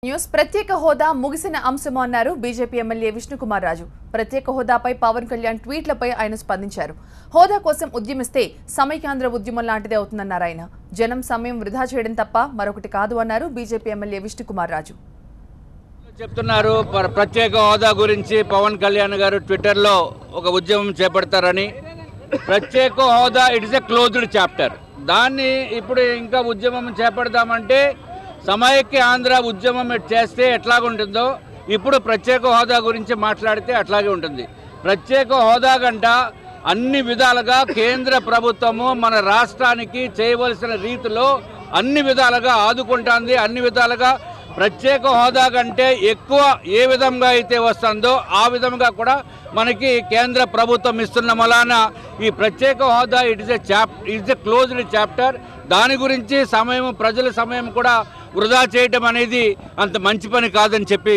News ప్రత్యేక హోదా ముగిసిన అంశం అన్నారు బీజేపీ ఎమ్మెల్యే విష్ణుకుమార్ రాజు. ప్రత్యేక హోదాపై పవన్ కళ్యాణ్ ట్వీట్లపై ఆయన స్పందించారు. హోదా కోసం ఉద్యమిస్తే సమైక్యాంధ్ర ఉద్యమం లాంటిదే అవుతుందన్నారు ఆయన. జనం సమయం వృధా చేయడం తప్ప మరొకటి కాదు అన్నారు బీజేపీ ఎమ్మెల్యే విష్ణుకుమార్ రాజు. చెప్తున్నారు ప్రత్యేక హోదా గురించి పవన్ కళ్యాణ్ గారు ట్విట్టర్లో ఒక ఉద్యమం చేపడతారని. ప్రత్యేక హోదా it is a closed chapter. దాన్ని ఇప్పుడు ఇంకా ఉద్యమం చేపడదామంటే సమైక్య ఆంధ్ర ఉద్యమం చేస్తే ఎట్లాగుంటుందో ఇప్పుడు ప్రత్యేక హోదా గురించి మాట్లాడితే అట్లాగే ఉంటుంది. ప్రత్యేక హోదా గంట అన్ని విధాలుగా కేంద్ర ప్రభుత్వము మన రాష్ట్రానికి చేయవలసిన రీతిలో అన్ని విధాలుగా ఆదుకుంటుంది. అన్ని విధాలుగా ప్రత్యేక హోదా కంటే ఎక్కువ ఏ విధంగా అయితే వస్తుందో ఆ విధంగా కూడా మనకి కేంద్ర ప్రభుత్వం ఇస్తున్న వలన ఈ ప్రత్యేక హోదా it is a closed chapter. దాని గురించి ప్రజల సమయం కూడా వృధా చేయడం అనేది అంత మంచి పని కాదని చెప్పి